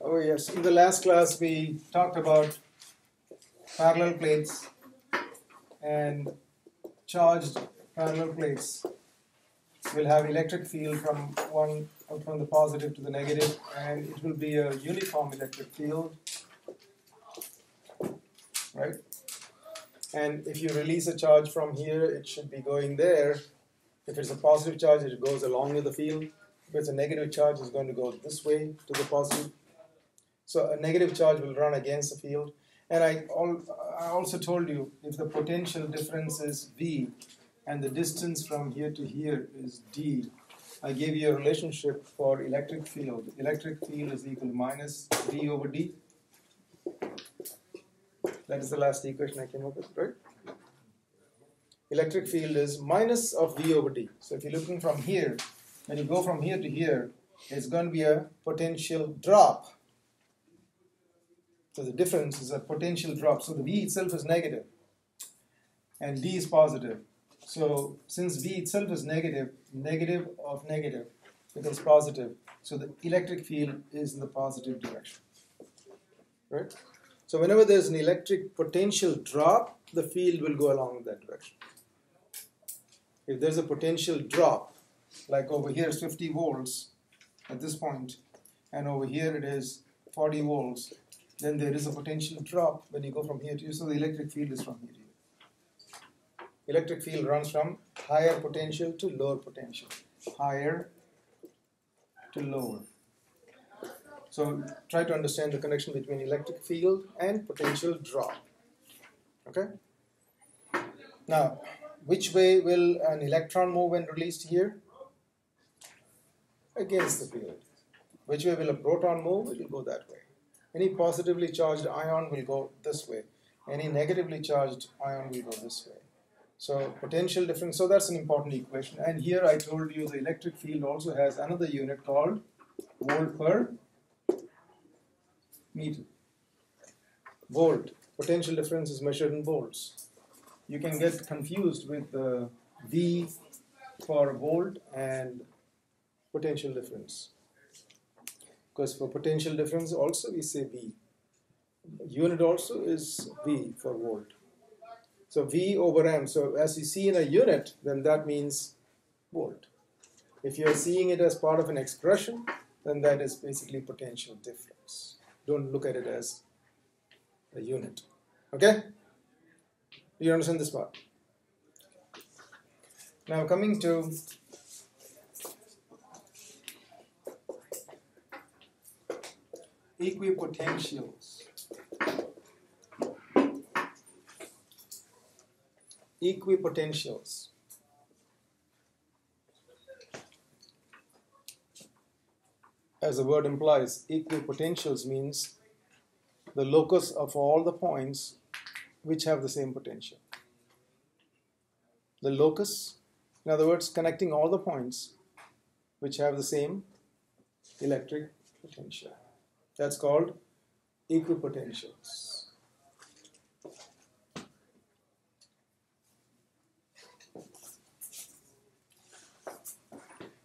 Oh yes, in the last class we talked about parallel plates and charged parallel plates will have electric field from the positive to the negative, and it will be a uniform electric field, right? And if you release a charge from here, it should be going there. If it's a positive charge, it goes along with the field. If it's a negative charge, it's going to go this way to the positive. So a negative charge will run against the field. And I also told you, if the potential difference is V and the distance from here to here is D, I gave you a relationship for electric field. Electric field is equal to minus V over D. That is the last equation I came up with, right? Electric field is minus of V over D. So if you're looking from here, when you go from here to here, it's going to be a potential drop. So the difference is a potential drop. So the V itself is negative and D is positive. So since V itself is negative, negative of negative becomes positive. So the electric field is in the positive direction, right? So whenever there's an electric potential drop, the field will go along that direction. If there's a potential drop, like over here is 50 volts at this point, and over here it is 40 volts, then there is a potential drop when you go from here to here. So the electric field is from here to here. Electric field runs from higher potential to lower potential. Higher to lower. So try to understand the connection between electric field and potential drop. Okay? Now, which way will an electron move when released here? Against the field. Which way will a proton move? It will go that way. Any positively charged ion will go this way. Any negatively charged ion will go this way. So potential difference, so that's an important equation. And here I told you the electric field also has another unit called volt per meter. Volt. Potential difference is measured in volts. You can get confused with the V for volt and potential difference. Because for potential difference also we say V. Unit also is V for volt. So V over M. So as you see in a unit, then that means volt. If you are seeing it as part of an expression, then that is basically potential difference. Don't look at it as a unit. Okay? Do you understand this part? Now coming to equipotentials. Equipotentials. As the word implies, equipotentials means the locus of all the points which have the same potential. The locus, in other words, connecting all the points which have the same electric potential. That's called equipotentials.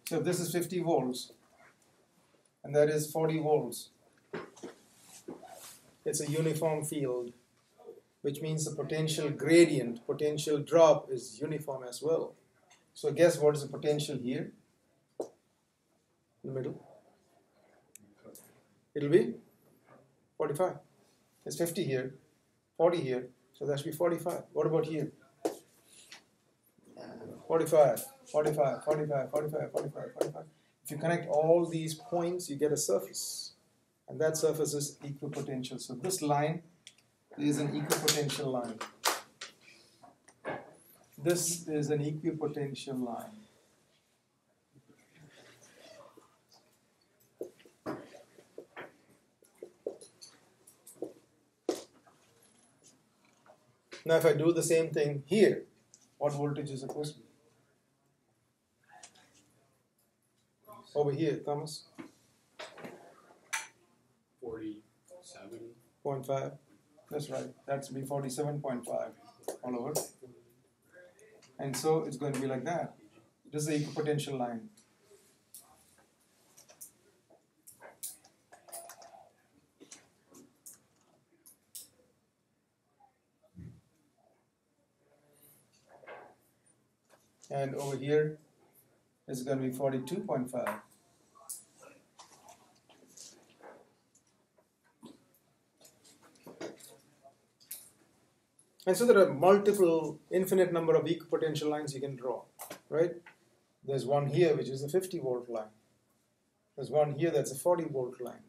So if this is 50 volts and that is 40 volts, it's a uniform field, which means the potential gradient, potential drop is uniform as well. So guess what is the potential here? In the middle? It'll be 45. There's 50 here, 40 here, so that should be 45. What about here? 45, 45, 45, 45, 45, 45. If you connect all these points, you get a surface. And that surface is equipotential. So this line is an equipotential line. This is an equipotential line. Now if I do the same thing here, what voltage is supposed to be? Over here, Thomas? 47.5. That's right. That's be 47.5 all over. And so it's going to be like that. This is the equipotential line. and over here is going to be 42.5. And so there are multiple, infinite number of equipotential lines you can draw, right? There's one here which is a 50 volt line. There's one here that's a 40 volt line.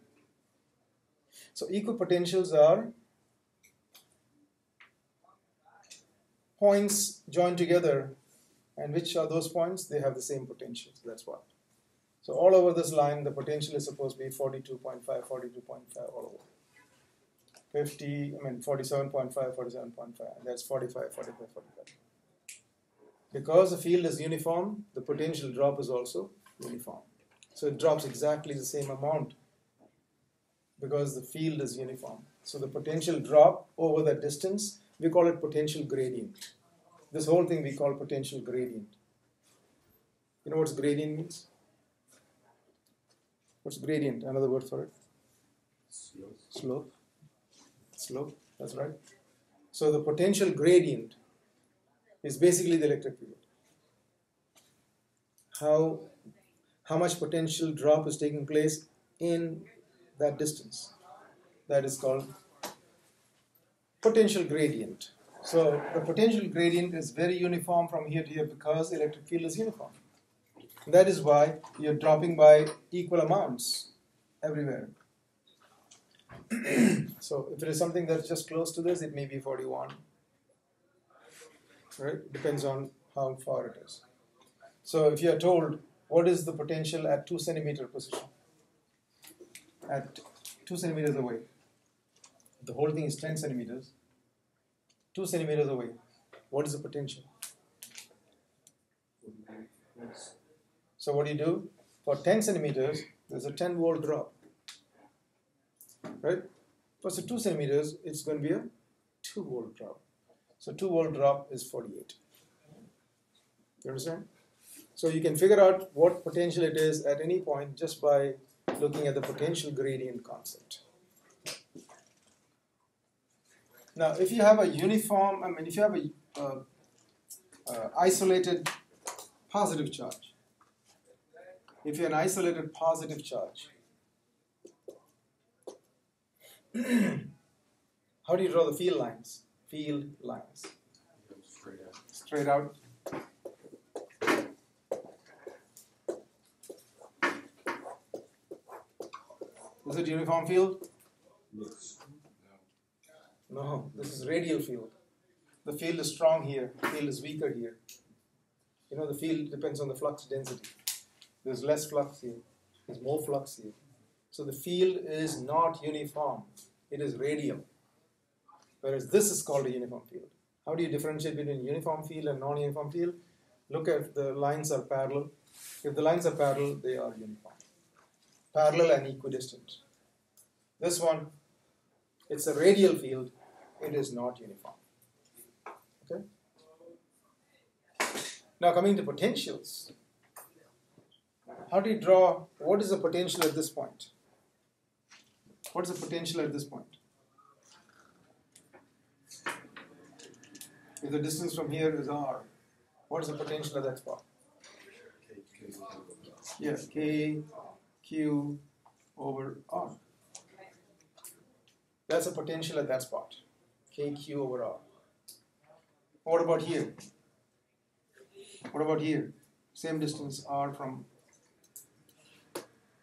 So equipotentials are points joined together, and which are those points? They have the same potential, so that's why. So all over this line, the potential is supposed to be 42.5, 42.5 all over. 47.5, 47.5, and that's 45, 45, 45. Because the field is uniform, the potential drop is also uniform. So it drops exactly the same amount because the field is uniform. So the potential drop over that distance, we call it potential gradient. This whole thing we call potential gradient. You know what gradient means? What's gradient? Another word for it? Slope. Slope, that's right. So the potential gradient is basically the electric field. How much potential drop is taking place in that distance? That is called potential gradient. So the potential gradient is very uniform from here to here because the electric field is uniform. That is why you're dropping by equal amounts everywhere. So if it is something that's just close to this, it may be 41. Right? It depends on how far it is. So if you are told what is the potential at 2 centimeter position, at 2 centimeters away, the whole thing is 10 centimeters, 2 centimeters away, what is the potential? So what do you do? For 10 centimeters, there's a 10 volt drop. Right? For 2 centimeters, it's going to be a 2 volt drop. So 2 volt drop is 48. You understand? So you can figure out what potential it is at any point just by looking at the potential gradient concept. Now, if you have a uniform, if you have a isolated positive charge, if you're an isolated positive charge, how do you draw the field lines? Field lines. Straight out. Straight out. Is it uniform field? Yes. No, this is radial field. The field is strong here, the field is weaker here. You know, the field depends on the flux density. There's less flux here, there's more flux here. So the field is not uniform, it is radial. Whereas this is called a uniform field. How do you differentiate between uniform field and non-uniform field? Look at the lines are parallel. If the lines are parallel, they are uniform. Parallel and equidistant. This one, it's a radial field, it is not uniform. Okay? Now coming to potentials. How do you draw, what is the potential at this point? What is the potential at this point? If the distance from here is r, what is the potential at that spot? Yes, k, q over r. That's a potential at that spot. K, q over r. What about here? What about here? Same distance r from.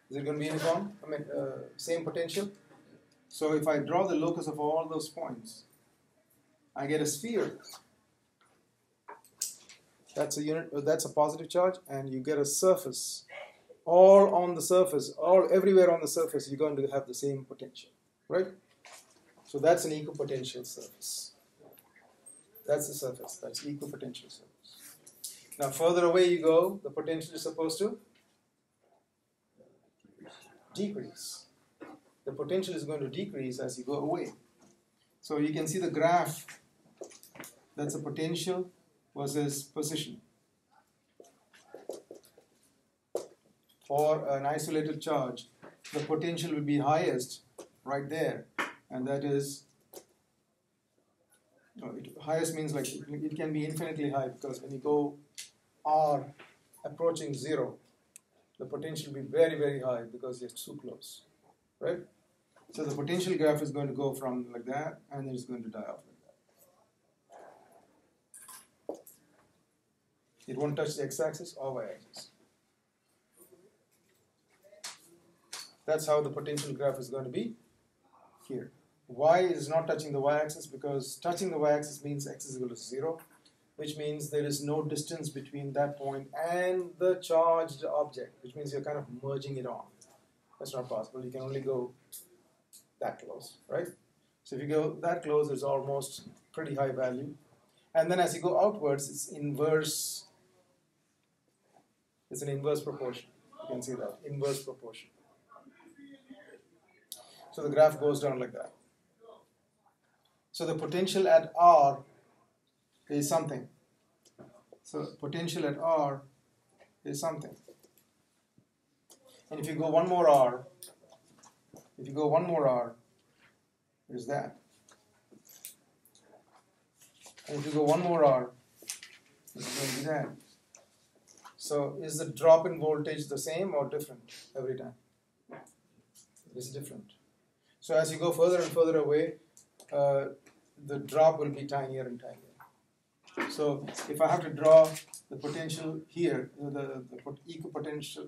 Is it going to be uniform? Same potential. So if I draw the locus of all those points, I get a sphere. That's a unit. That's a positive charge, and you get a surface. All on the surface, everywhere on the surface, you're going to have the same potential, right? So that's an equipotential surface. That's the surface. That's equipotential surface. Now, further away you go, the potential is supposed to decrease. The potential is going to decrease as you go away. So you can see the graph. That's a potential versus position. For an isolated charge, the potential will be highest right there, and that is, highest means like it can be infinitely high, because when you go r approaching 0, the potential will be very, very high because it's too close, right? So the potential graph is going to go from like that, and then it's going to die off like that. It won't touch the x-axis or y-axis. That's how the potential graph is going to be here. Y is not touching the y-axis because touching the y-axis means x is equal to 0, which means there is no distance between that point and the charged object, which means you're kind of merging it on. That's not possible. You can only go that close, right? So if you go that close, it's almost pretty high value. And then as you go outwards, it's inverse. It's an inverse proportion. You can see that, inverse proportion. So the graph goes down like that. So the potential at R is something. So potential at R is something. And if you go one more R, is that. And if you go one more R, it's going to be that. So is the drop in voltage the same or different every time? It's different. So as you go further and further away, the drop will be tinier and tinier. So if I have to draw the potential here, the equipotential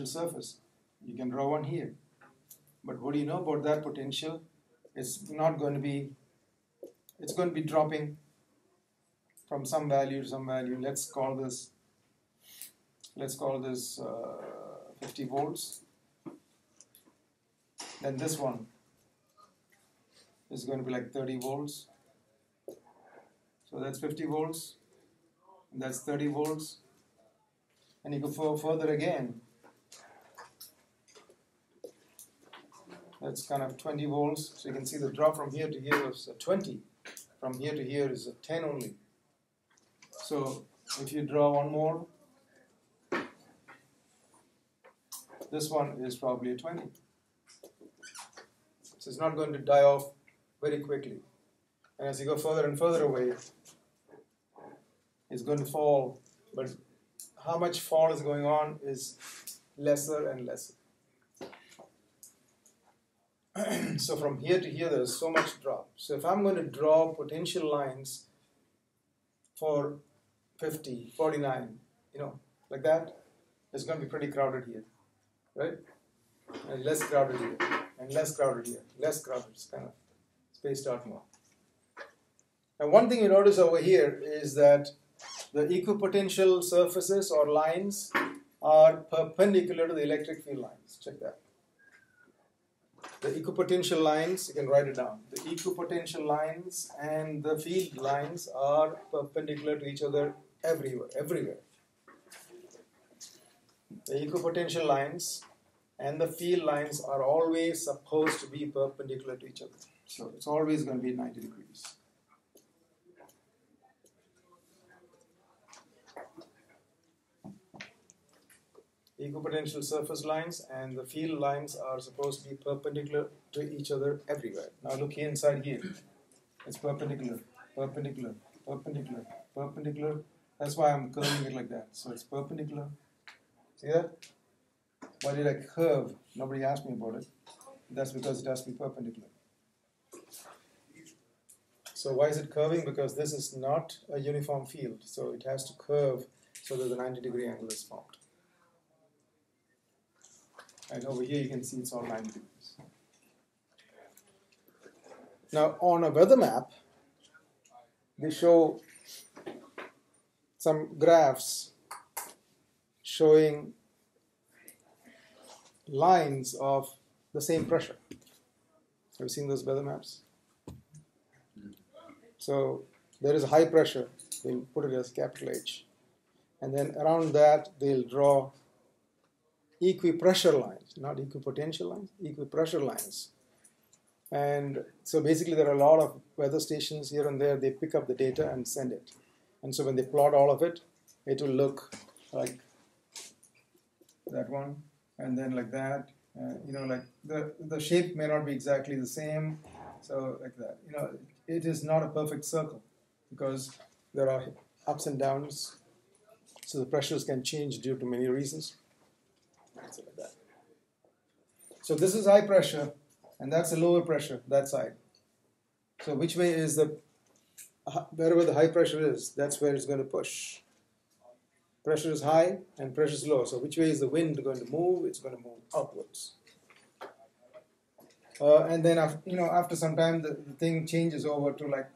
surface, you can draw one here. But what do you know about that potential? It's not going to be, it's going to be dropping from some value to some value. Let's call this 50 volts. Then this one is going to be like 30 volts. So that's 50 volts, and that's 30 volts. And you go further again. That's kind of 20 volts. So you can see the drop from here to here is 20. From here to here is 10 only. So if you draw one more, this one is probably a 20. So it's not going to die off very quickly. And as you go further and further away, it's going to fall. But how much fall is going on is lesser and lesser. So from here to here, there's so much drop. So if I'm going to draw potential lines for 50, 49, like that, it's going to be pretty crowded here, right? And less crowded here, and less crowded here, less crowded. It's kind of spaced out more. And one thing you notice over here is that the equipotential surfaces or lines are perpendicular to the electric field lines. Check that. The equipotential lines, you can write it down. The equipotential lines and the field lines are perpendicular to each other everywhere. The equipotential lines and the field lines are always supposed to be perpendicular to each other. So it's always going to be 90 degrees. Equipotential surface lines and the field lines are supposed to be perpendicular to each other everywhere. Now look here inside here. It's perpendicular, perpendicular, perpendicular, perpendicular. That's why I'm curving it like that. So it's perpendicular. See that? Why did I curve? Nobody asked me about it. That's because it has to be perpendicular. So why is it curving? Because this is not a uniform field. So it has to curve so that the 90-degree angle is formed. And over here you can see it's all 90 degrees. Now on a weather map, they show some graphs showing lines of the same pressure. Have you seen those weather maps? So there is a high pressure, they'll put it as capital H. And then around that they'll draw equipressure lines, not equipotential lines, equipressure lines. And so basically there are a lot of weather stations here and there, they pick up the data and send it. And so when they plot all of it, it will look like that one, and then like that. Like the shape may not be exactly the same, so like that. It is not a perfect circle because there are ups and downs So the pressures can change due to many reasons. So like that. So this is high pressure, and that's the lower pressure, that side. So which way is wherever the high pressure is, that's where it's going to push. Pressure is high and pressure is low. So which way is the wind going to move? It's going to move upwards. And then after some time, the thing changes over to like,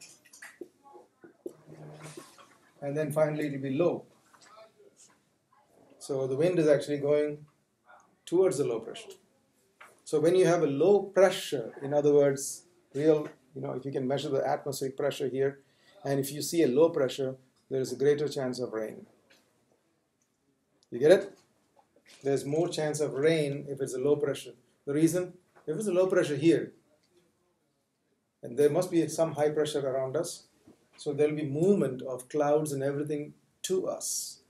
and then finally it will be low. So the wind is actually going towards the low pressure. So when you have a low pressure, in other words, if you can measure the atmospheric pressure here, and if you see a low pressure, there is a greater chance of rain. You get it? There's more chance of rain if it's a low pressure. The reason? If it's a low pressure here, and there must be some high pressure around us, so there will be movement of clouds and everything to us.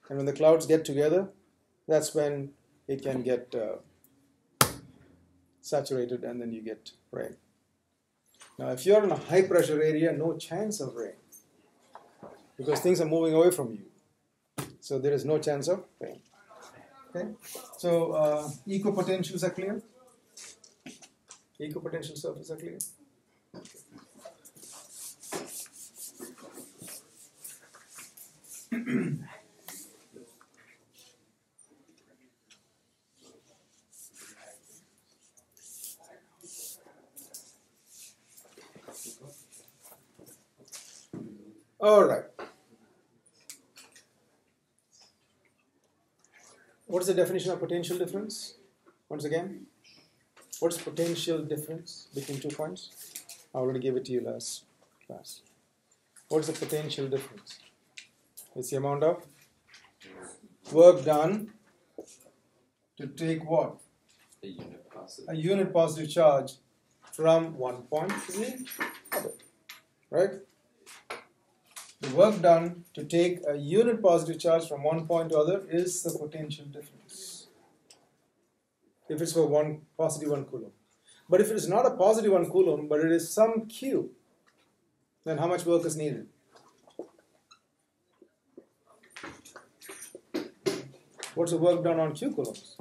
And when the clouds get together, that's when it can get saturated, and then you get rain. Now, if you're in a high pressure area, no chance of rain, because things are moving away from you. So there is no chance of rain. Okay? So equipotentials are clear? Equipotential surfaces are clear? All right. What is the definition of potential difference? Once again, what is potential difference between 2 points? I already gave it to you last class. What is the potential difference? It's the amount of work done to take what? A unit positive charge from one point to the other. Right? The work done to take a unit positive charge from one point to other is the potential difference. If it's for positive 1 coulomb. But if it is not a positive 1 coulomb, but it is some Q, then how much work is needed? What's the work done on Q coulombs?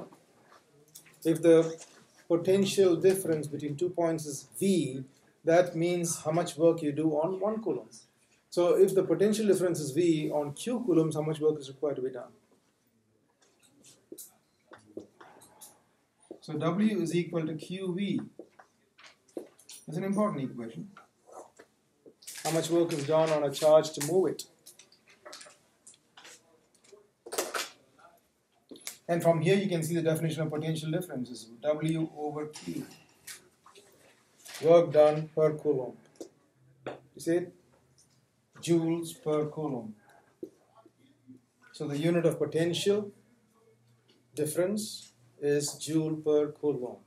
If the potential difference between 2 points is V, that means how much work you do on 1 coulomb. So if the potential difference is V on Q coulombs, how much work is required to be done? So W is equal to QV. It's an important equation. How much work is done on a charge to move it? And from here you can see the definition of potential difference is W over Q. Work done per coulomb. You see it? Joules per coulomb. So the unit of potential difference is joule per coulomb.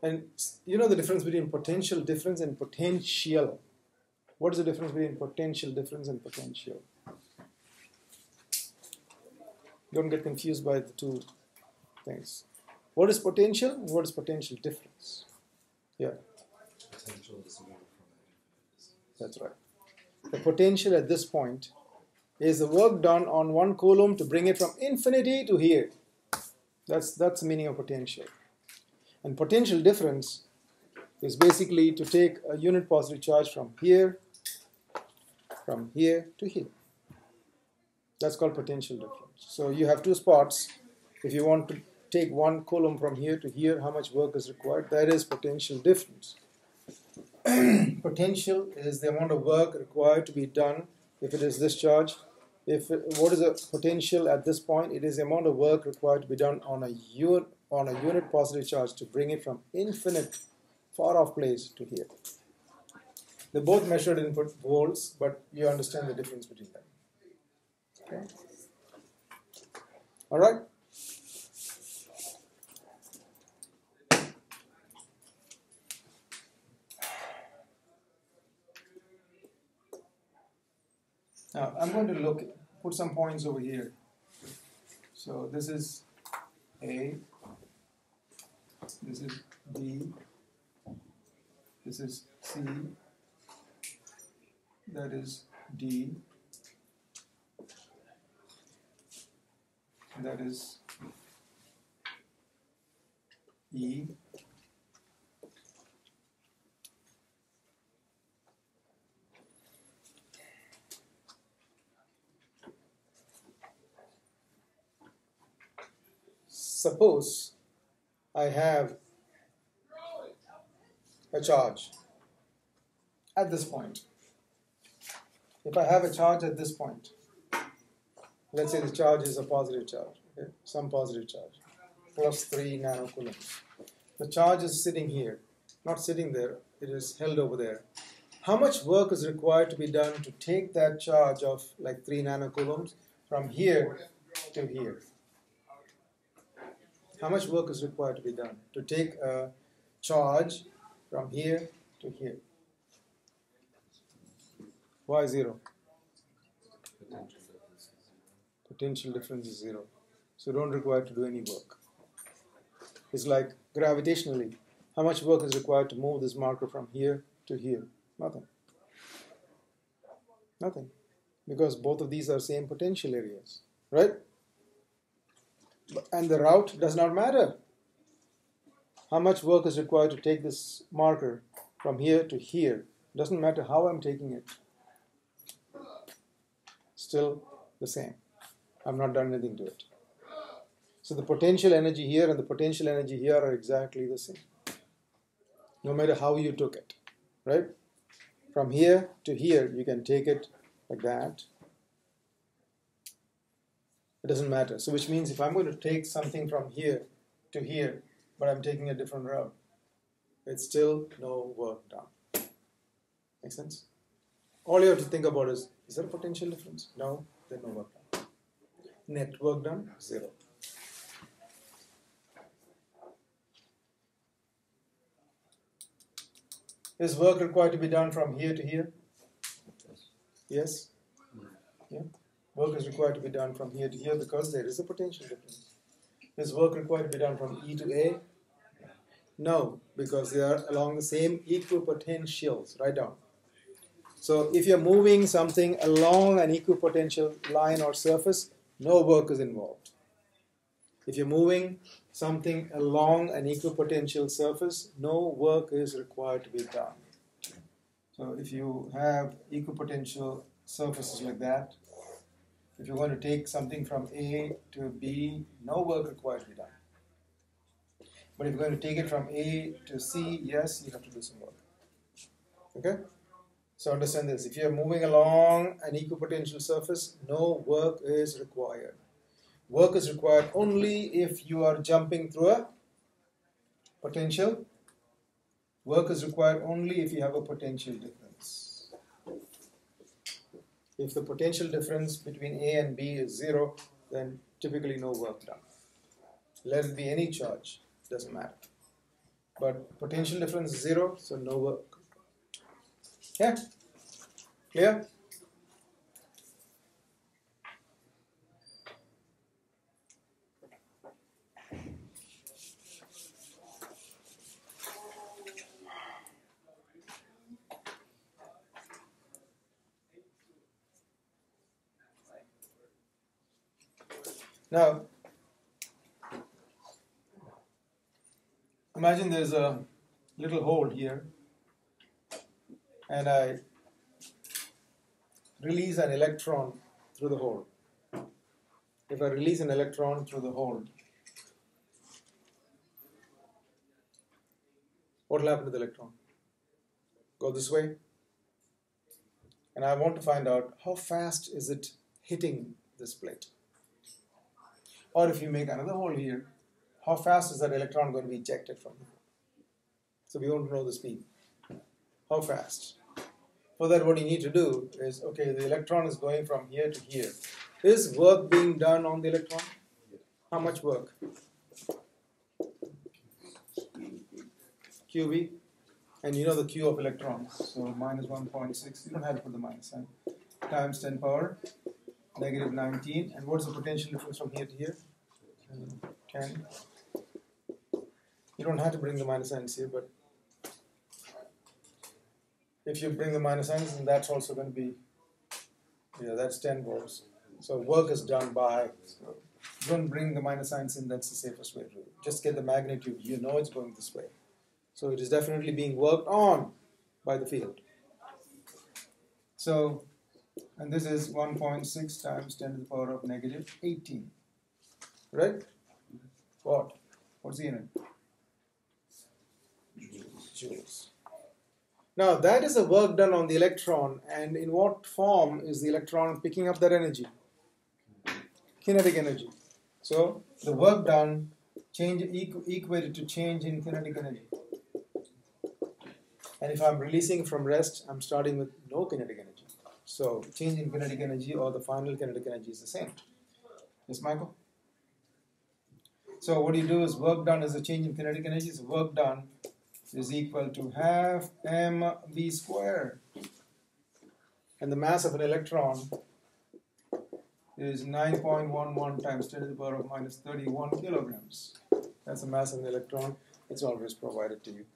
And you know the difference between potential difference and potential. What is the difference between potential difference and potential? Don't get confused by the two things. What is potential and what is potential difference? Yeah. Potential is more from That's right. The potential at this point is the work done on 1 coulomb to bring it from infinity to here. That's the meaning of potential. And potential difference is basically to take a unit positive charge from here to here. That's called potential difference. So you have 2 spots. If you want to take 1 coulomb from here to here, how much work is required? That is potential difference. Potential is the amount of work required to be done if it is this charge. What is the potential at this point? It is the amount of work required to be done on a unit positive charge to bring it from infinite far off place to here. They're both measured in volts, but you understand the difference between them. Okay. All right. Now, I'm going to put some points over here. So this is A, this is B, this is C, that is D, that is E suppose I have a charge at this point. If I have a charge at this point, let's say the charge is a positive charge, okay? Some positive charge, plus 3 nanocoulombs. The charge is sitting here, not sitting there, it is held over there. How much work is required to be done to take that charge of like 3 nanocoulombs from here to here? How much work is required to be done to take a charge from here to here? Why 0? Potential difference is 0. So you don't require to do any work. It's like gravitationally, how much work is required to move this marker from here to here? Nothing. Nothing. Because both of these are same potential areas, right? And the route does not matter. How much work is required to take this marker from here to here? Doesn't matter how I'm taking it. Still the same. I've not done anything to it. So the potential energy here and the potential energy here are exactly the same. No matter how you took it, right? From here to here, you can take it like that. It doesn't matter. So which means if I'm going to take something from here to here, but I'm taking a different route, it's still no work done. Make sense? All you have to think about is there a potential difference? No, there's no work done. Net work done, 0. Is work required to be done from here to here? Yes? Yeah. Work is required to be done from here to here because there is a potential difference. Is work required to be done from E to A? No, because they are along the same equipotentials. Write down. So if you're moving something along an equipotential line or surface, no work is involved. If you're moving something along an equipotential surface, no work is required to be done. So if you have equipotential surfaces like that, if you're going to take something from A to B, no work required to be done. But if you're going to take it from A to C, yes, you have to do some work. Okay? So understand this. If you're moving along an equipotential surface, no work is required. Work is required only if you are jumping through a potential. Work is required only if you have a potential difference. If the potential difference between A and B is 0, then typically no work done. Let it be any charge, doesn't matter. But potential difference is 0, so no work. Yeah? Clear? Now, imagine there's a little hole here, and I release an electron through the hole. If I release an electron through the hole, what will happen to the electron? Go this way. And I want to find out how fast is it hitting this plate. Or if you make another hole here, how fast is that electron going to be ejected from here? So we want to know the speed. How fast? For that, what you need to do is, okay, the electron is going from here to here. Is work being done on the electron? How much work? QV. And you know the Q of electrons. So minus 1.6. You don't have to put the minus sign. Times 10 power. Negative 19. And what's the potential difference from here to here? 10. You don't have to bring the minus signs here, but if you bring the minus signs, then that's also going to be, yeah, that's 10 volts. So work is done by don't bring the minus signs in, that's the safest way to do it. Just get the magnitude, you know it's going this way. So it is definitely being worked on by the field. So, and this is 1.6 times 10 to the power of negative 18. Right? What? What's the unit? Joules. Now that is the work done on the electron, and in what form is the electron picking up that energy? Kinetic energy. So the work done equated to change in kinetic energy. And if I'm releasing from rest, I'm starting with no kinetic energy. So change in kinetic energy or the final kinetic energy is the same. Yes, Michael? So what you do is work done is a change in kinetic energy. So work done is equal to half mv squared. And the mass of an electron is 9.11 times 10 to the power of minus 31 kilograms. That's the mass of an electron. It's always provided to you.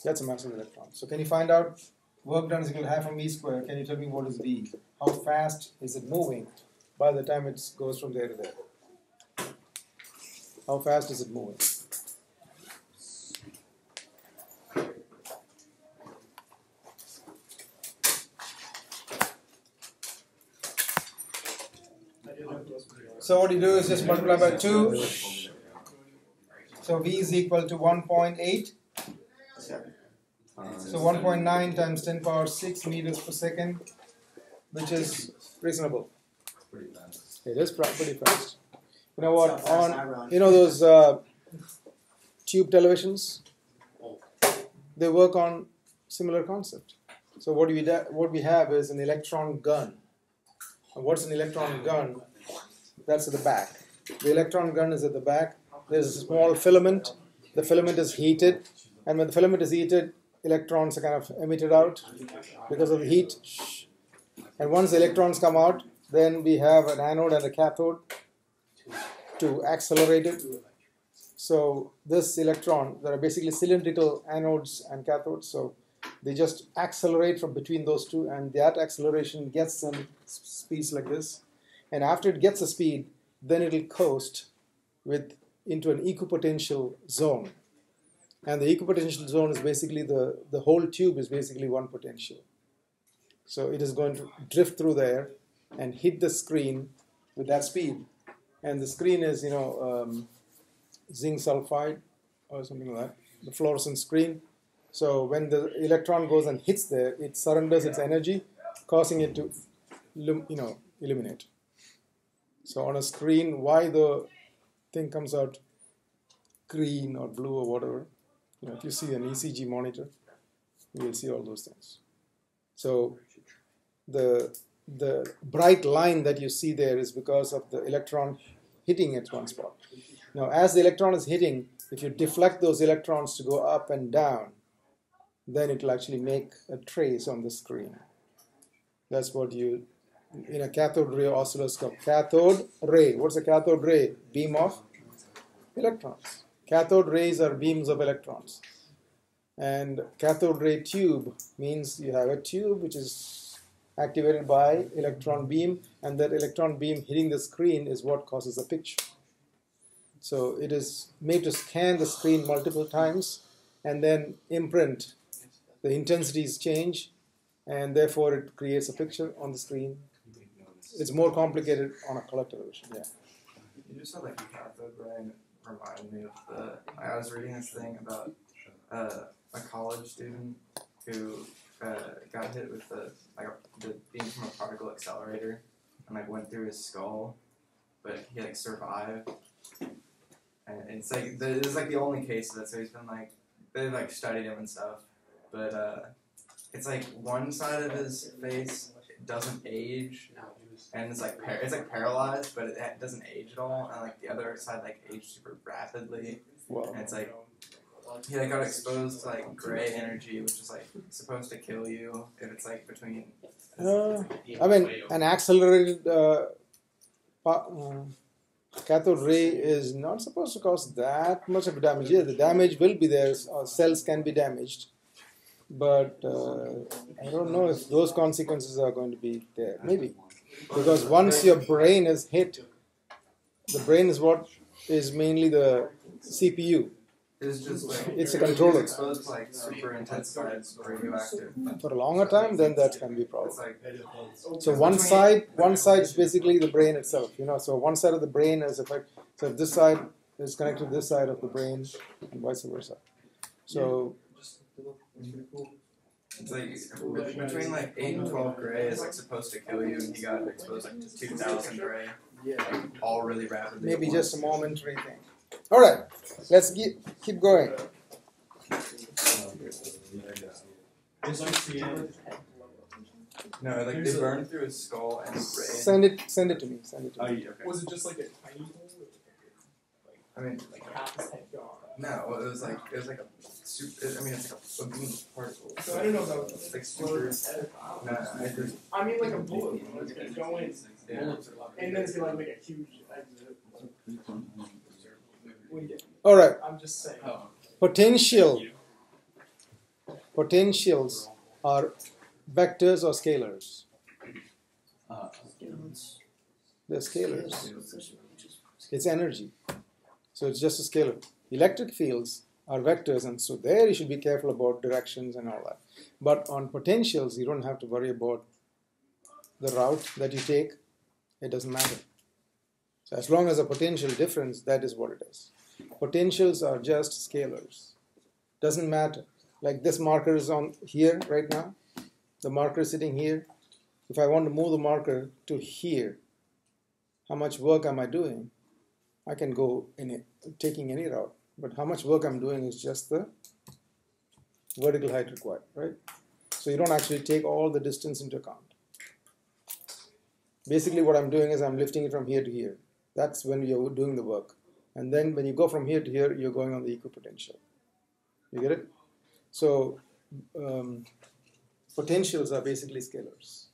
That's the mass of the electron. So can you find out work done is equal to half mv squared? Can you tell me what is v? How fast is it moving by the time it goes from there to there? How fast is it moving? So what you do is just multiply by 2. So v is equal to 1.8. So 1.9 times 10 power 6 meters per second, which is reasonable. It is pretty fast. You know what? On those tube televisions, they work on similar concept. So what we have is an electron gun. And what's an electron gun? That's at the back. The electron gun is at the back. There's a small filament. The filament is heated, and when the filament is heated, electrons are kind of emitted out because of the heat. And once the electrons come out, then we have an anode and a cathode to accelerate it. So this electron, there are basically cylindrical anodes and cathodes, so they just accelerate from between those two, and that acceleration gets some speeds like this. And after it gets a speed, then it will coast into an equipotential zone. And the equipotential zone is basically the whole tube is basically one potential. So it is going to drift through there and hit the screen with that speed. And the screen is, zinc sulfide or something like that, the fluorescent screen. So when the electron goes and hits there, it surrenders its energy, causing it to, illuminate. So on a screen, why the thing comes out green or blue or whatever, if you see an ECG monitor, you will see all those things. So the bright line that you see there is because of the electron hitting at one spot. Now, as the electron is hitting, if you deflect those electrons to go up and down, then it will actually make a trace on the screen. That's what you, in a cathode ray oscilloscope. Cathode ray, what's a cathode ray? Beam of electrons. Cathode rays are beams of electrons. And cathode ray tube means you have a tube which is activated by electron beam, and that electron beam hitting the screen is what causes a picture. So it is made to scan the screen multiple times and then imprint. The intensities change, and therefore it creates a picture on the screen. It's more complicated on a color television. Yeah. You just said like a cathode ray, and it reminded me of I was reading this thing about a college student who got hit with the beam from a particle accelerator and went through his skull, but he survived. And it's it's the only case of it. So he's been they studied him and stuff, but it's one side of his face doesn't age, and it's paralyzed, but it doesn't age at all, and the other side aged super rapidly. Wow. And it's he got exposed to gray energy, which is supposed to kill you if it's between. An accelerated cathode ray is not supposed to cause that much of damage. Yeah, the damage will be there. Cells can be damaged, but I don't know if those consequences are going to be there. Maybe because once your brain is hit, The brain is what is mainly the CPU. It's just like It's a controller. It's exposed to like super intensified radioactive. For a longer time, then that can be a problem. It's like So one side is basically the brain itself. So one side of the brain is affected. So this side is connected to this side of the brain, and vice versa. So it's like between like 8 and 12 gray is like supposed to kill you, and he got exposed like to 2,000 gray, like, all really rapidly. maybe just a momentary thing. All right, let's keep going. No, like they burned through his skull and brain. Send it to me. Okay. Was it just like a tiny hole? I mean, Like half his head gone? no, it was like a super. I mean, it's like a beam particle. So I don't know about It's like super. No, I just. I mean, like a bullet. It's gonna go in, Yeah. and then it's gonna make a huge exit. All right, I'm just saying. potentials are vectors or scalars. They're scalars. It's energy. So it's just a scalar. Electric fields are vectors, and so there you should be careful about directions and all that. But on potentials, you don't have to worry about the route that you take. It doesn't matter. So as long as a potential difference, that is what it is. Potentials are just scalars. Doesn't matter. Like this marker is on here right now. The marker is sitting here. If I want to move the marker to here, how much work am I doing? I can go in it, taking any route. But how much work I'm doing is just the vertical height required, right? So you don't actually take all the distance into account. Basically what I'm doing is I'm lifting it from here to here. That's when you're doing the work. And then when you go from here to here, you're going on the equipotential. You get it? So potentials are basically scalars.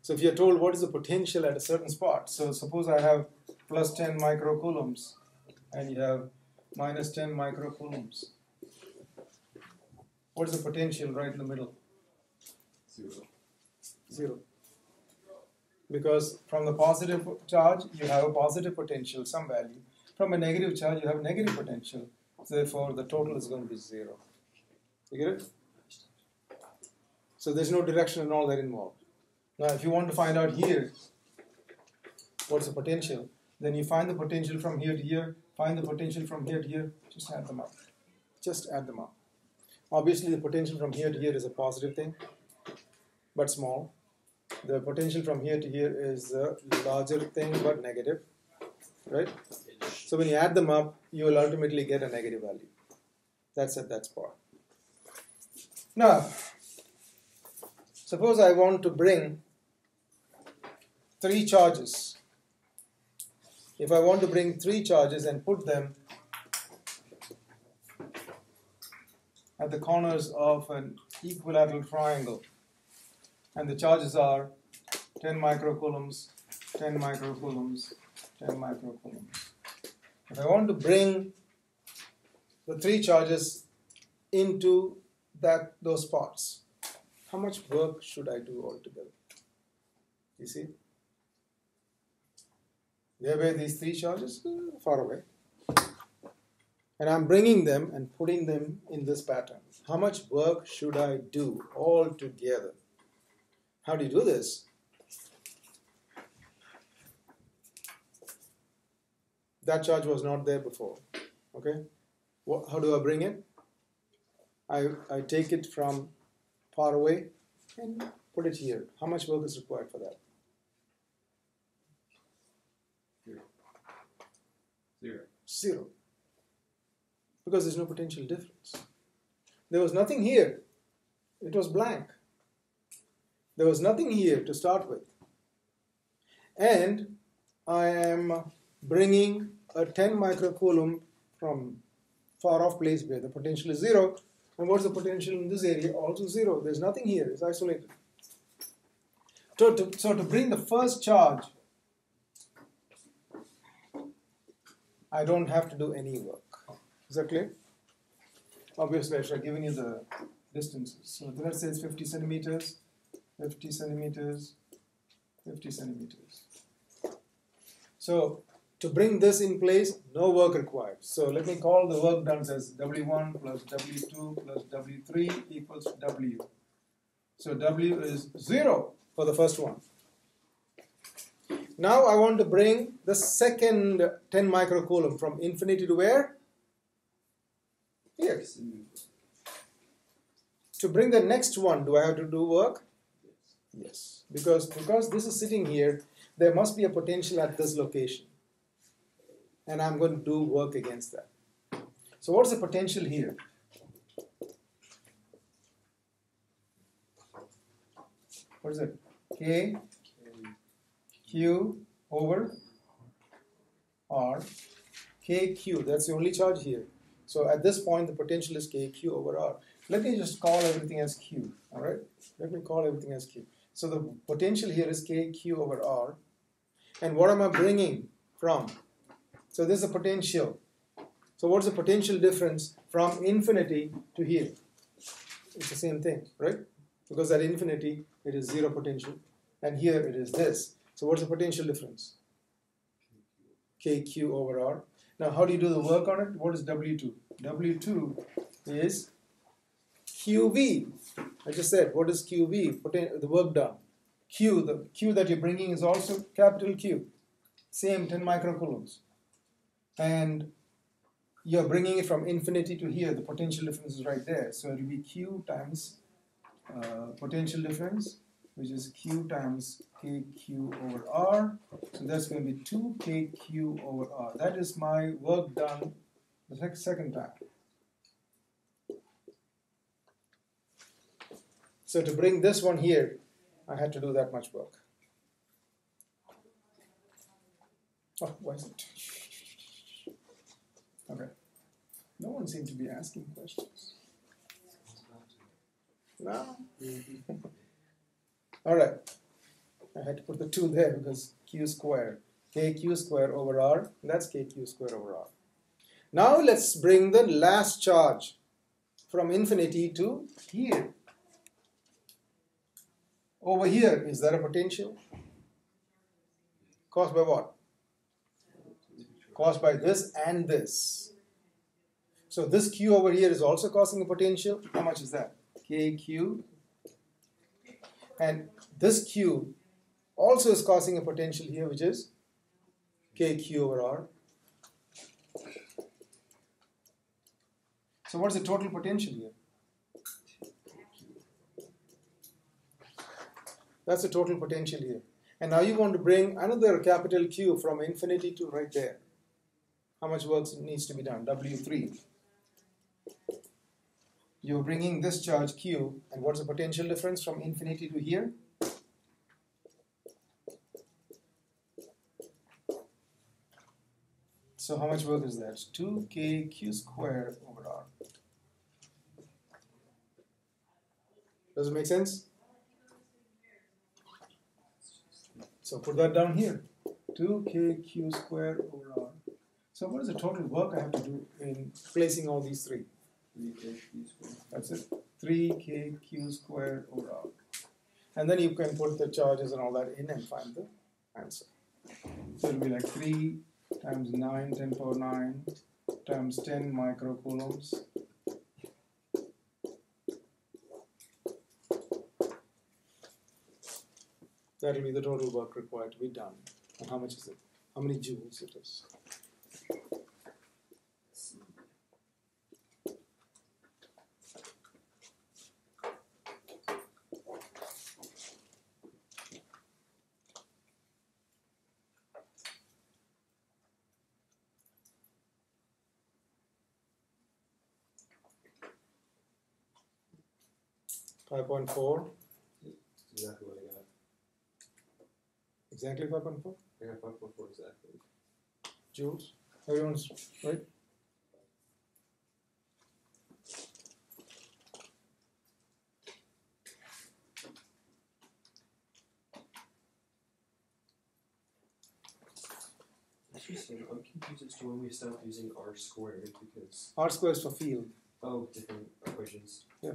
So if you're told what is the potential at a certain spot, so suppose I have plus 10 microcoulombs and you have minus 10 microcoulombs. What is the potential right in the middle? Zero. Because from the positive charge, you have a positive potential, some value. From a negative charge, you have a negative potential. So therefore, the total is going to be zero. You get it? So there's no direction and all that involved. Now, if you want to find out here, what's the potential, then you find the potential from here to here, find the potential from here to here, just add them up. Just add them up. Obviously, the potential from here to here is a positive thing, but small. The potential from here to here is a larger thing, but negative, right? So when you add them up, you will ultimately get a negative value. That's at that spot. Now, suppose I want to bring 3 charges. If I want to bring 3 charges and put them at the corners of an equilateral triangle, and the charges are 10 microcoulombs, 10 microcoulombs, 10 microcoulombs. If I want to bring the 3 charges into those spots, how much work should I do altogether? You see? Where were these 3 charges? Far away. And I'm bringing them and putting them in this pattern. How much work should I do altogether? How do you do this? That charge was not there before. Okay? How do I bring it? I take it from far away and put it here. How much work is required for that? Zero. Because there's no potential difference. There was nothing here. It was blank. There was nothing here to start with. And I am bringing a 10 microcoulomb from far off place where the potential is 0. And what's the potential in this area? Also 0. There's nothing here. It's isolated. So to bring the first charge, I don't have to do any work. Is that clear? Obviously, I should have given you the distances. So let's say it's 50 centimeters, 50 centimeters, 50 centimeters. So To bring this in place, no work required. So let me call the work done as W1 plus W2 plus W3 equals W. So W is 0 for the first one. Now I want to bring the second 10 microcoulomb from infinity to where? Here. To bring the next one, do I have to do work? Yes. Because this is sitting here, there must be a potential at this location. And I'm going to do work against that. So what's the potential here? What is it? K, Q over R. KQ, that's the only charge here. So at this point, the potential is KQ over R. Let me just call everything as Q, all right? Let me call everything as Q. So the potential here is KQ over R. And what am I bringing from? So this is a potential. So what's the potential difference from infinity to here? It's the same thing, right? Because at infinity, it is 0 potential. And here it is this. So what's the potential difference? KQ over R. Now how do you do the work on it? What is W2? W2 is QV. I just said, what is QV? The work done. Q, the Q that you're bringing is also capital Q. Same 10 microcoulombs. And you're bringing it from infinity to here. The potential difference is right there. So it will be Q times potential difference, which is Q times KQ over R. So that's going to be 2 KQ over R. That is my work done the second time. So to bring this one here, I had to do that much work. Oh, why is it? Okay. No one seems to be asking questions. No? All right. I had to put the 2 there because Q square. KQ square over R. That's KQ square over R. Now let's bring the last charge from infinity to here. Over here, is there a potential? Caused by what? Caused by this and this. So this Q over here is also causing a potential. How much is that? KQ. And this Q also is causing a potential here, which is KQ over R. So what's the total potential here? That's the total potential here. And now you want to bring another capital Q from infinity to right there. How much work needs to be done? W3. You're bringing this charge Q, and what's the potential difference from infinity to here? So how much work is that? 2KQ squared over R. Does it make sense? So put that down here. 2KQ squared over R. So what is the total work I have to do in placing all these three? 3KQ squared. That's it. 3KQ squared over R. And then you can put the charges and all that in and find the answer. So it'll be like 3 times 9, 10 to the power 9 times 10 microcoulombs. That will be the total work required to be done. And how much is it? How many joules it is? .4. Exactly what I got. Exactly 5.4 I got 5.4 exactly. joules. Everyone's right. Interesting. I'm confused as to when we stopped using R squared because R squared is for field. different equations. Yeah.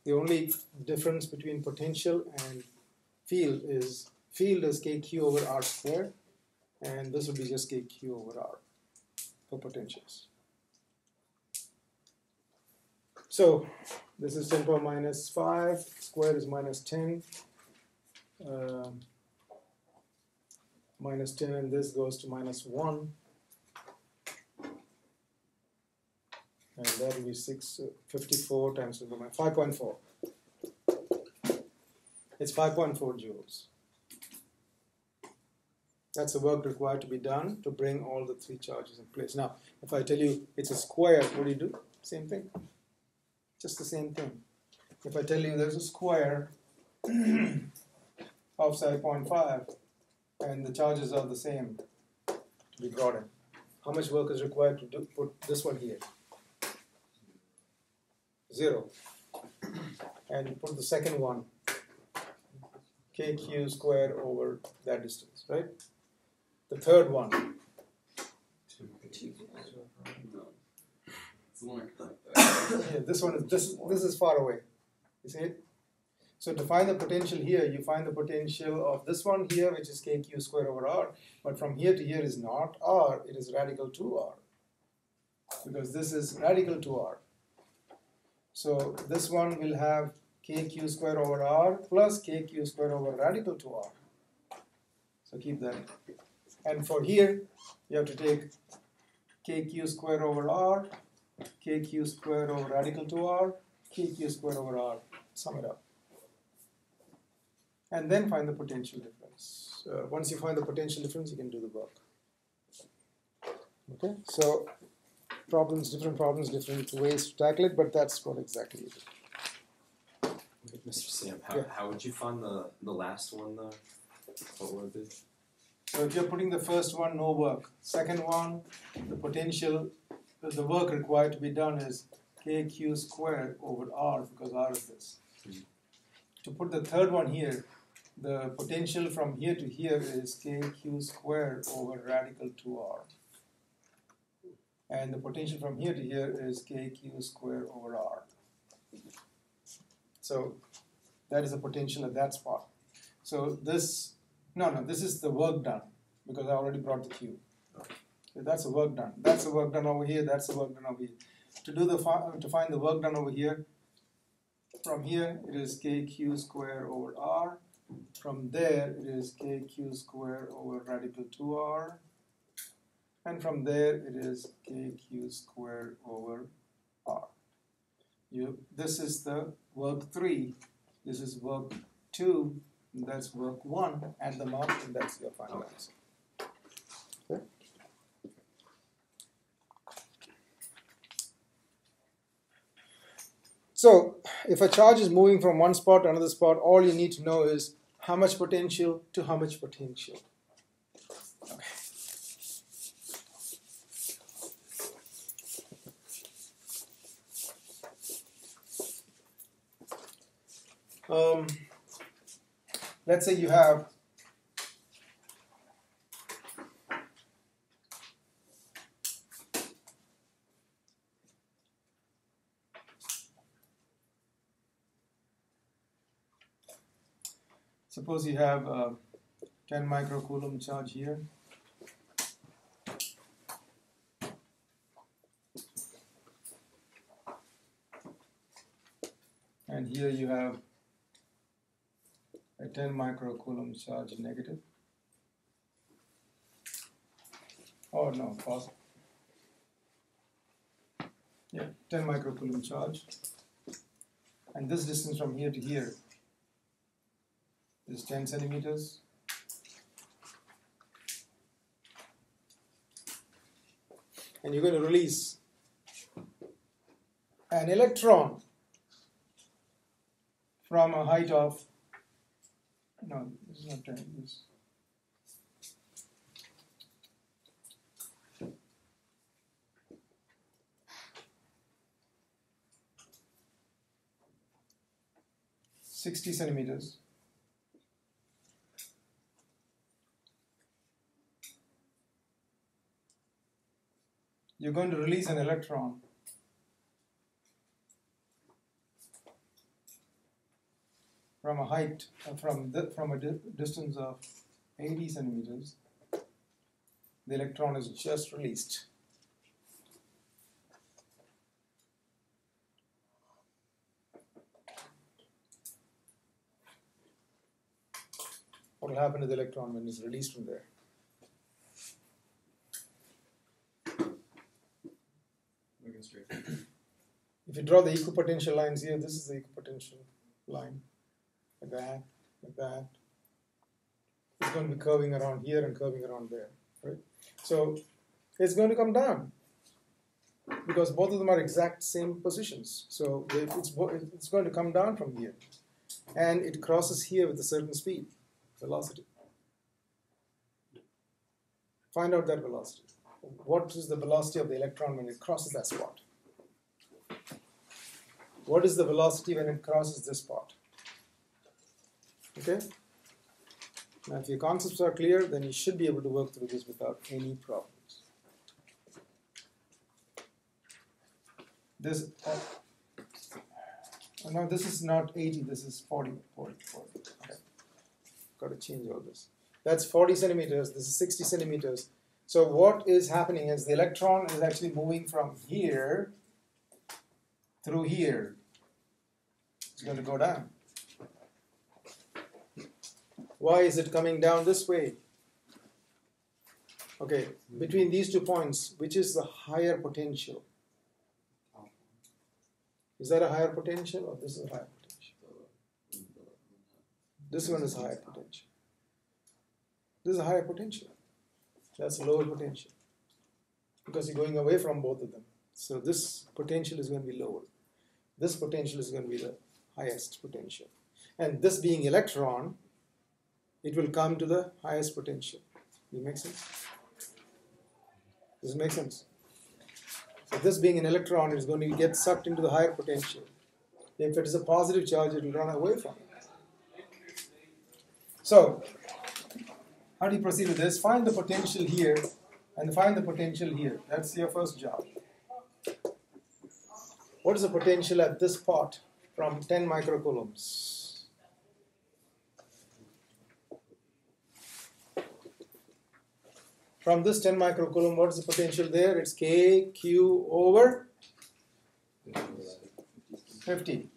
The only difference between potential and field is KQ over R squared, and this would be just KQ over R for potentials. So this is 10 power minus 5, square is minus 10, minus 10, and this goes to minus 1, and that will be 54 times 5.4. It's 5.4 joules. That's the work required to be done to bring all the three charges in place. Now, if I tell you it's a square, what do you do? Same thing. Just the same thing. If I tell you there's a square of 7.5 and the charges are the same to be brought in, how much work is required to put this one here? 0. And put the second one, KQ square over that distance, right? The third one, yeah, this one is this is far away. You see it? So to find the potential here, you find the potential of this one here, which is KQ square over R, but from here to here is not R, it is radical 2R. Because this is radical 2R. So this one will have KQ square over R plus KQ square over radical 2R. So keep that. And for here, you have to take KQ square over R, KQ square over radical 2R, KQ square over R. Sum it up. And then find the potential difference. Once you find the potential difference, you can do the work. Okay, so different ways to tackle it, but that's what exactly it is. Okay, Mr. Sam, how would you find the last one though? What would it be? So if you're putting the first one, no work. Second one, the potential, the work required to be done is KQ squared over R, because R is this. To put the third one here, the potential from here to here is KQ squared over radical 2R. And the potential from here to here is KQ squared over R. So that is the potential at that spot. So this is the work done, because I already brought the Q. So that's the work done. That's the work done over here, that's the work done over here. To find the work done over here, from here it is KQ squared over R. From there it is KQ squared over radical 2R. And from there it is KQ squared over R. This is the work 3. This is work 2. That's work 1. Add them up, and that's your final answer. Okay? So, if a charge is moving from one spot to another spot, all you need to know is how much potential to how much potential. Okay. Let's say you have suppose you have a 10 microcoulomb charge here. And here you have a 10 microcoulomb charge negative. Oh no, positive. Yeah, 10 microcoulomb charge. And this distance from here to here is 10 centimeters. And you're going to release an electron from a height of, no, this is not 10, this. $60 centimeters. You're going to release an electron from a height, from a distance of 80 centimeters, the electron is just released. What will happen to the electron when it's released from there? Moving straight. If you draw the equipotential lines here, this is the equipotential line, like that, like that. It's going to be curving around here and curving around there, right? So it's going to come down because both of them are exact same positions. So it's going to come down from here, and it crosses here with a certain speed, velocity. Find out that velocity. What is the velocity of the electron when it crosses that spot? What is the velocity when it crosses this spot? Okay? Now, if your concepts are clear, then you should be able to work through this without any problems. This, no, this is not 80, this is 40. Okay. Got to change all this. That's 40 centimeters, this is 60 centimeters. So what is happening is the electron is actually moving from here through here. It's going to go down. Why is it coming down this way? Okay, between these 2 points, which is the higher potential? Is that a higher potential or this is a higher potential? This one is higher potential. This is a higher potential. That's a lower potential because you're going away from both of them. So this potential is going to be lower. This potential is going to be the highest potential. And this being electron, it will come to the highest potential. Does it make sense? Does it make sense? So this being an electron, it is going to get sucked into the higher potential. If it is a positive charge, it will run away from it. So, how do you proceed with this? Find the potential here and find the potential here. That's your first job. What is the potential at this spot from 10 microcoulombs? From this 10 microcoulomb, what is the potential there? It's KQ over 50.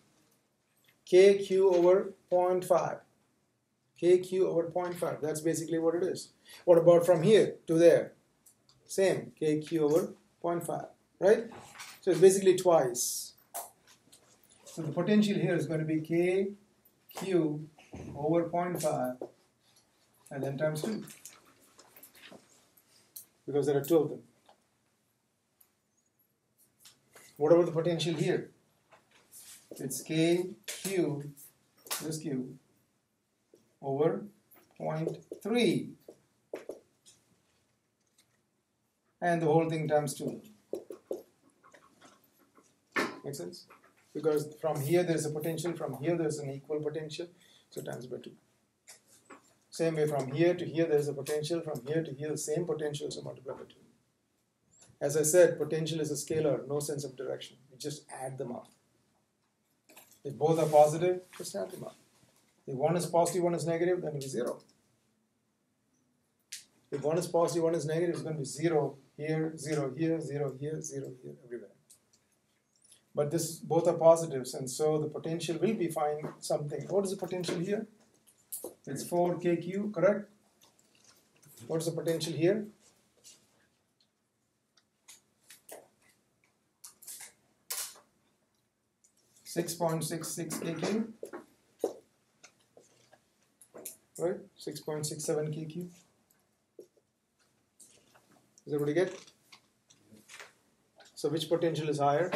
KQ over 0.5. KQ over 0.5. That's basically what it is. What about from here to there? Same. KQ over 0.5. Right? So it's basically twice. So the potential here is going to be KQ over 0.5 and then times 2. Because there are 2 of them. What about the potential here? It's KQ, this Q, over 0.3. And the whole thing times 2. Make sense? Because from here there is a potential, from here there is an equal potential, so times by 2. Same way from here to here there is a potential, from here to here the same potential, so multiply by 2. As I said, potential is a scalar, no sense of direction. You just add them up. If both are positive, just add them up. If one is positive, one is negative, then it will be 0. If one is positive, one is negative, it's going to be 0 here, 0 here, 0 here, 0 here, everywhere. But both are positives, and so the potential will be find something. What is the potential here? It's 4KQ, correct? What is the potential here? .66 KQ, right? 6.67 KQ. Does everybody get? So which potential is higher?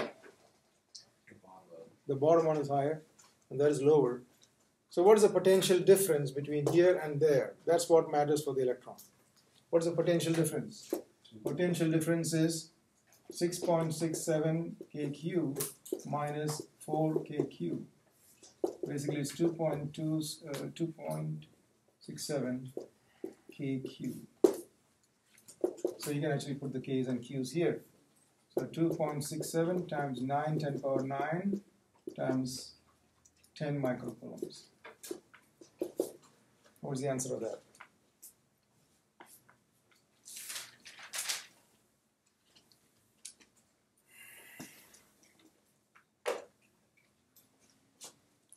The bottom one is higher, and that is lower. So what is the potential difference between here and there? That's what matters for the electron. What is the potential difference? Potential difference is 6.67 KQ minus 4 KQ. Basically, it's 2.67 KQ. So you can actually put the K's and Q's here. So 2.67 times 9 10 power 9 times 10 microcoulombs. What was the answer of that?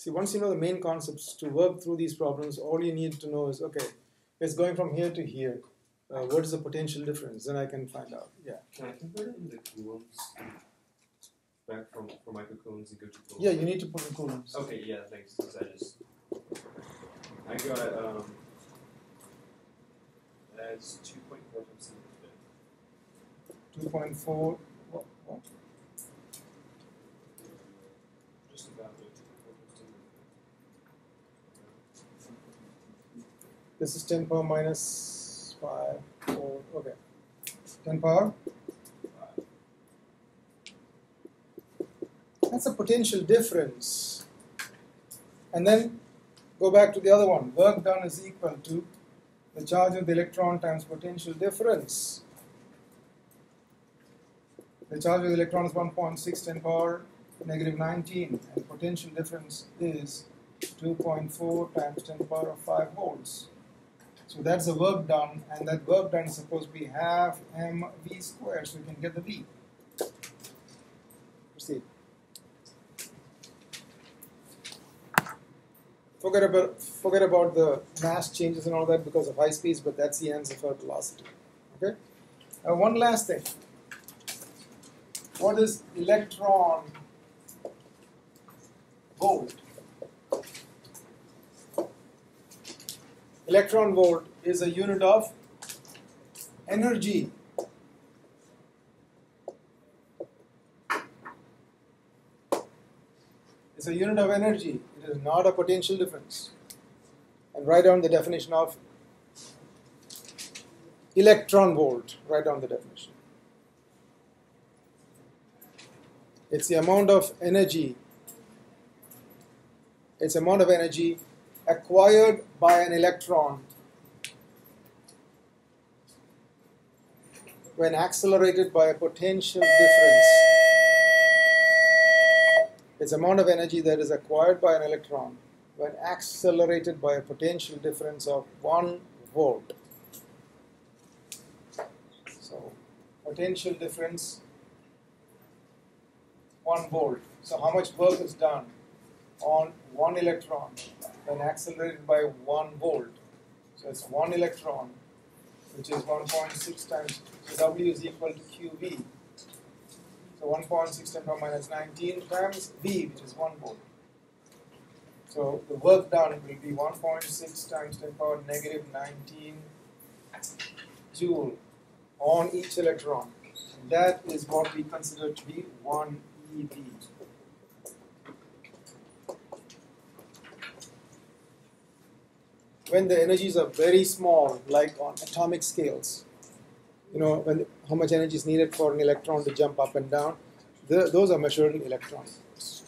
See, once you know the main concepts to work through these problems, all you need to know is, okay, it's going from here to here. What is the potential difference? Then I can find out. Yeah. Can I convert it into coulombs? Back from microcoulombs and go to coulombs? Yeah, you need to put in coulombs. Okay, yeah, thanks. 'Cause I got that's 2.4 times 10 to the 5th. 2.4. What? Just about 2.4 times 10 to the This is 10 power minus 5. 4. Okay. 10 power. 5th. That's a potential difference. And then go back to the other one. Work done is equal to the charge of the electron times potential difference. The charge of the electron is 1.6 10 power negative 19, and potential difference is 2.4 times 10 power of 5 volts. So that's the work done, and that work done is supposed to be half mv squared, so we can get the v. Proceed. Forget about the mass changes and all that because of high speeds, but that's the answer for velocity. Okay. One last thing. What is electron volt? Electron volt is a unit of energy. It's a unit of energy. It is not a potential difference. And write down the definition of electron volt. Write down the definition. It's the amount of energy. It's the amount of energy acquired by an electron when accelerated by a potential difference. It's the amount of energy that is acquired by an electron when accelerated by a potential difference of 1 volt. So, potential difference 1 volt. So, how much work is done on 1 electron when accelerated by 1 volt? So, it's 1 electron, which is 1.6 times, so W is equal to QV. So 1.6 10 power minus 19 times V, which is 1 volt. So the work done will be 1.6 times 10 power negative 19 joule on each electron. And that is what we consider to be 1 eV. When the energies are very small, like on atomic scales, you know, how much energy is needed for an electron to jump up and down, those are measured in electron volts.